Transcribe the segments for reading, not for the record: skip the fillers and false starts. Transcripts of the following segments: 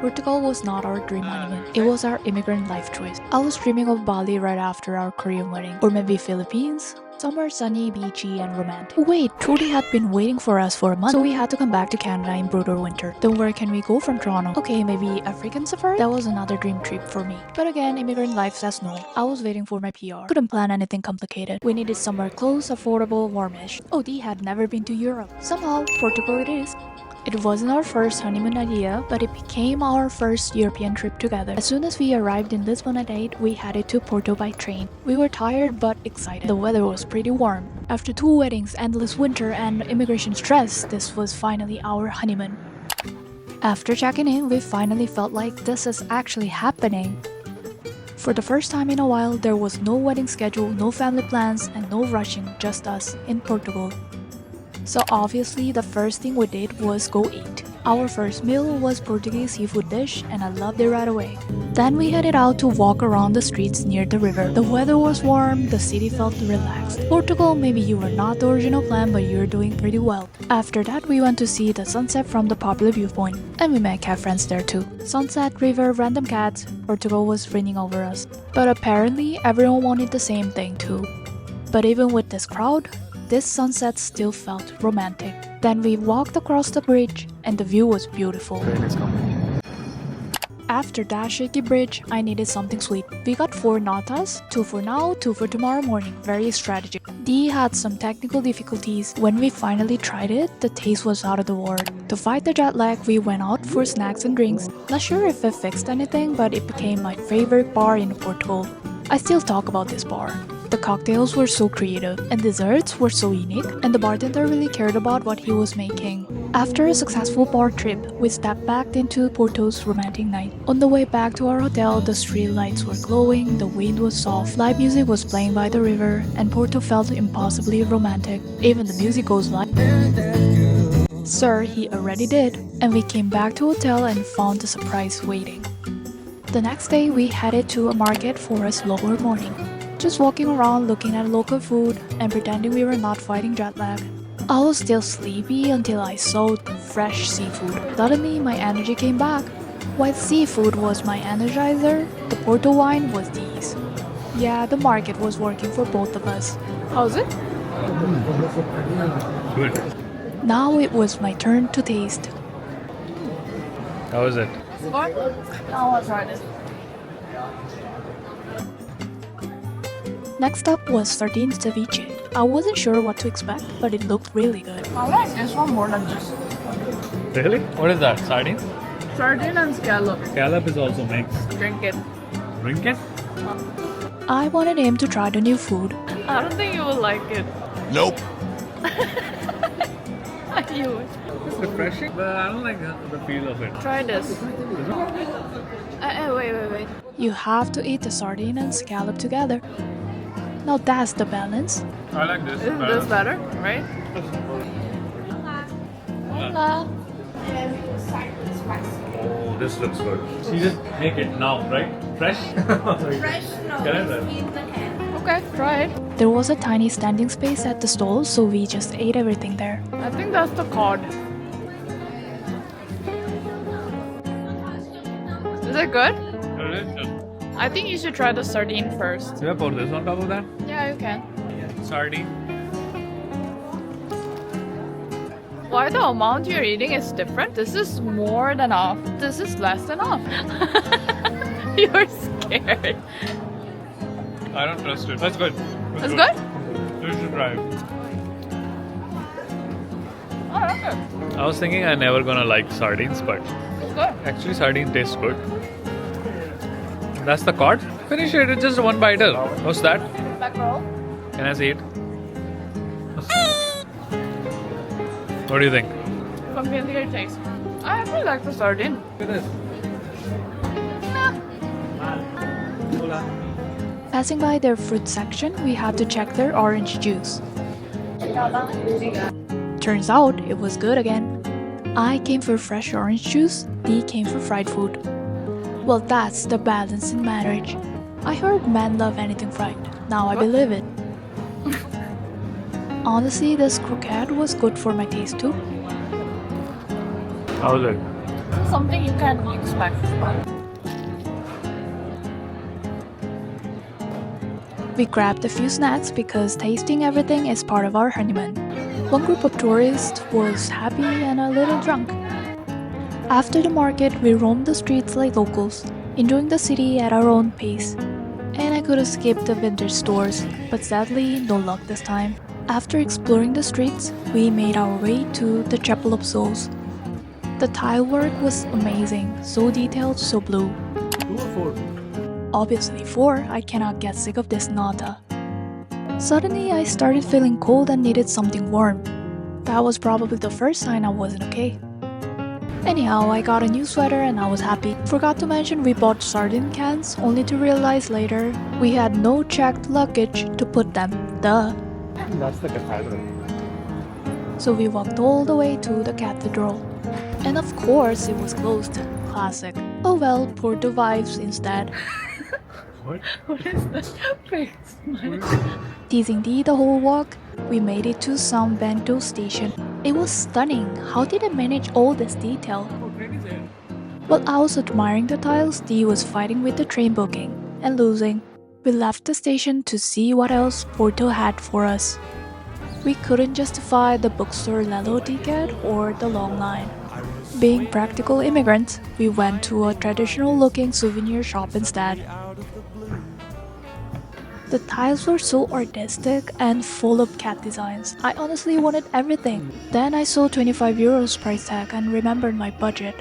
Portugal was not our dream honeymoon. It was our immigrant life choice. I was dreaming of Bali right after our Korean wedding. Or maybe Philippines? Somewhere sunny, beachy, and romantic. Wait, Trudy had been waiting for us for a month, so we had to come back to Canada in brutal winter. Then where can we go from Toronto? Okay, maybe African safari? That was another dream trip for me. But again, immigrant life says no. I was waiting for my PR. Couldn't plan anything complicated. We needed somewhere close, affordable, warmish. Oh, Dee had never been to Europe. Somehow, Portugal it is. It wasn't our first honeymoon idea, but it became our first European trip together. As soon as we arrived in Lisbon at 8, we headed to Porto by train. We were tired but excited. The weather was pretty warm. After 2 weddings, endless winter, and immigration stress, this was finally our honeymoon. After checking in, we finally felt like this is actually happening. For the first time in a while, there was no wedding schedule, no family plans, and no rushing, just us in Portugal. So obviously, the first thing we did was go eat. Our first meal was Portuguese seafood dish, and I loved it right away. Then we headed out to walk around the streets near the river. The weather was warm, the city felt relaxed. Portugal, maybe you were not the original plan, but you're doing pretty well. After that, we went to see the sunset from the popular viewpoint, and we met cat friends there too. Sunset, river, random cats, Portugal was reigning over us. But apparently, everyone wanted the same thing too. But even with this crowd, this sunset still felt romantic. Then we walked across the bridge and the view was beautiful. After that shaky bridge, I needed something sweet. We got 4 natas, 2 for now, 2 for tomorrow morning. Very strategic. Dee had some technical difficulties. When we finally tried it, the taste was out of the world. To fight the jet lag, we went out for snacks and drinks. Not sure if it fixed anything, but it became my favorite bar in Portugal. I still talk about this bar. The cocktails were so creative, and desserts were so unique, and the bartender really cared about what he was making. After a successful bar trip, we stepped back into Porto's romantic night. On the way back to our hotel, the street lights were glowing, the wind was soft, live music was playing by the river, and Porto felt impossibly romantic. Even the music goes live. Sir, he already did, and we came back to hotel and found the surprise waiting. The next day, we headed to a market for a slower morning. Just walking around looking at local food and pretending we were not fighting jet lag. I was still sleepy until I saw the fresh seafood. Suddenly, my energy came back. While seafood was my energizer, the Porto wine was Dee's. Yeah, the market was working for both of us. How's it? Good. Now it was my turn to taste. How is it? What? Now I'll try this. Next up was sardine ceviche. I wasn't sure what to expect, but it looked really good. I like this one more than this. Really? What is that? Sardine? Sardine and scallop. Scallop is also mixed. Drink it. Drink it? I wanted him to try the new food. I don't think you will like it. Nope. You would. It's refreshing, but I don't like the feel of it. Try this. Wait. You have to eat the sardine and scallop together. Now that's the balance. I like this. Isn't this better? Right? Hola. Oh, this looks good. So you just make it now, right? Fresh? Fresh? No, Can I it's try? in the can. Okay, try it. There was a tiny standing space at the stall, so we just ate everything there. I think that's the cod. Is it good? Delicious. I think you should try the sardine first. Should I pour this on top of that? Yeah, you can. Sardine. Why the amount you're eating is different? This is more than half. This is less than half. You're scared. I don't trust it. That's good. It's good? You should try it. Oh, that's good. I was thinking I'm never gonna like sardines, but It's good. actually sardine tastes good. That's the cod? Finish it, it's just one bite. What's that? Back roll. Can I see it? What do you think? Completely good taste. I actually like the sardine. Look at this. Passing by their fruit section, we had to check their orange juice. Turns out it was good again. I came for fresh orange juice, Dee came for fried food. Well, that's the balance in marriage. I heard men love anything fried. Now I believe it. Honestly, this croquette was good for my taste too. How is it? Something you can expect. We grabbed a few snacks because tasting everything is part of our honeymoon. One group of tourists was happy and a little drunk. After the market, we roamed the streets like locals, enjoying the city at our own pace. And I could have skipped the vintage stores, but sadly, no luck this time. After exploring the streets, we made our way to the Chapel of Souls. The tile work was amazing, so detailed, so blue. 2 or 4? Obviously 4, I cannot get sick of this Nata. Suddenly, I started feeling cold and needed something warm. That was probably the first sign I wasn't okay. Anyhow, I got a new sweater and I was happy. Forgot to mention we bought sardine cans, only to realize later we had no checked luggage to put them. Duh. That's the cathedral. So we walked all the way to the cathedral. And of course, it was closed. Classic. Oh well, Porto vibes instead. What? What is that face? Teasing Dee the whole walk, we made it to São Bento Station. It was stunning. How did I manage all this detail? While I was admiring the tiles, Dee was fighting with the train booking and losing. We left the station to see what else Porto had for us. We couldn't justify the bookstore Lelo ticket or the long line. Being practical immigrants, we went to a traditional-looking souvenir shop instead. The tiles were so artistic and full of cat designs. I honestly wanted everything. Then I saw 25 euros price tag and remembered my budget.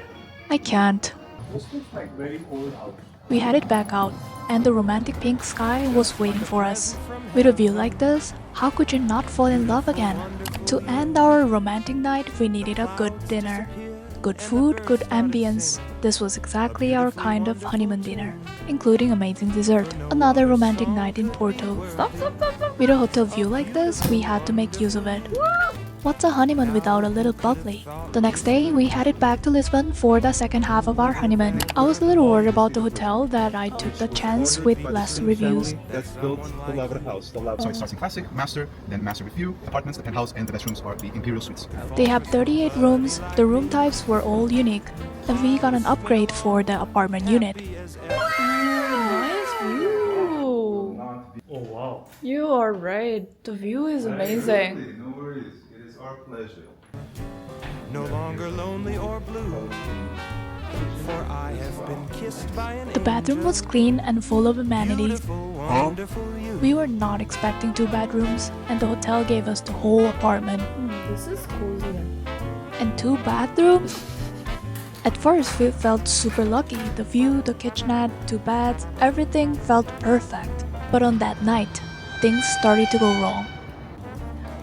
I can't. This looks like very old house. We headed back out, and the romantic pink sky was waiting for us. With a view like this, how could you not fall in love again? To end our romantic night, we needed a good dinner. Good food, good ambience. This was exactly our kind of honeymoon dinner, including amazing dessert. Another romantic night in Porto. Stop. With a hotel view like this, we had to make use of it. What's a honeymoon without a little bubbly? The next day, we headed back to Lisbon for the second half of our honeymoon. I was a little worried about the hotel that I took the chance with less reviews. That's built the Lavra house. So it starts in classic, master, then master with view, apartments, the penthouse, and the bedrooms are the imperial suites. They have 38 rooms, the room types were all unique, and we got an upgrade for the apartment unit. Nice view. Oh wow. You are right. The view is amazing. No worries. It is our pleasure. No longer lonely or blue, for I have been kissed by an The bathroom was clean and full of amenities. wonderful you. We were not expecting 2 bedrooms, and the hotel gave us the whole apartment. This is cozy. And 2 bathrooms? At first, we felt super lucky. The view, the kitchenette, 2 beds, everything felt perfect. But on that night, things started to go wrong.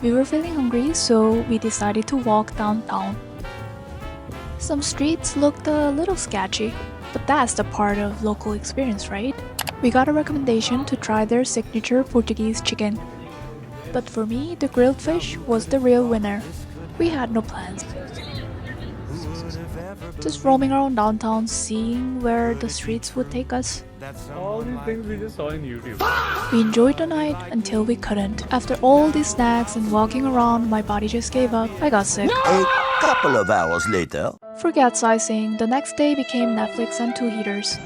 We were feeling hungry, so we decided to walk downtown. Some streets looked a little sketchy, but that's the part of local experience, right? We got a recommendation to try their signature Portuguese chicken. But for me, the grilled fish was the real winner. We had no plans. Just roaming around downtown, seeing where the streets would take us. All these things we just saw in YouTube. We enjoyed the night until we couldn't. After all these snacks and walking around, my body just gave up. I got sick. A couple of hours later, Forget sightseeing. The next day became Netflix and 2 heaters.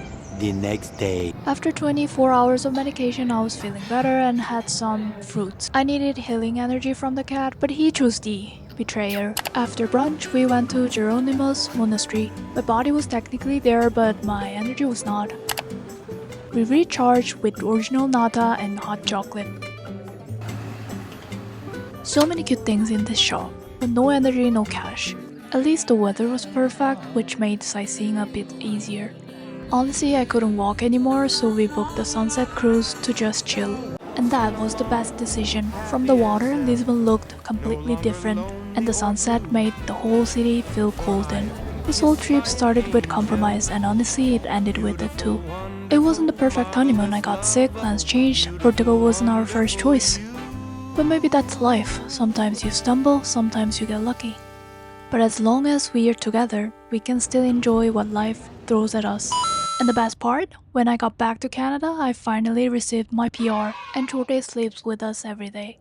the next day, After 24 hours of medication, I was feeling better and had some fruits. I needed healing energy from the cat, but he chose D. Betrayer. After brunch, we went to Jeronimo's monastery. My body was technically there, but my energy was not. We recharged with original nata and hot chocolate. So many cute things in this shop, but no energy, no cash. At least the weather was perfect, which made sightseeing a bit easier. Honestly, I couldn't walk anymore, so we booked the sunset cruise to just chill. And that was the best decision. From the water, Lisbon looked completely different, and the sunset made the whole city feel golden. This whole trip started with compromise, and honestly, it ended with it too. It wasn't the perfect honeymoon. I got sick, plans changed, Portugal wasn't our first choice. But maybe that's life. Sometimes you stumble, sometimes you get lucky. But as long as we are together, we can still enjoy what life throws at us. And the best part? When I got back to Canada, I finally received my PR, and Jorge sleeps with us every day.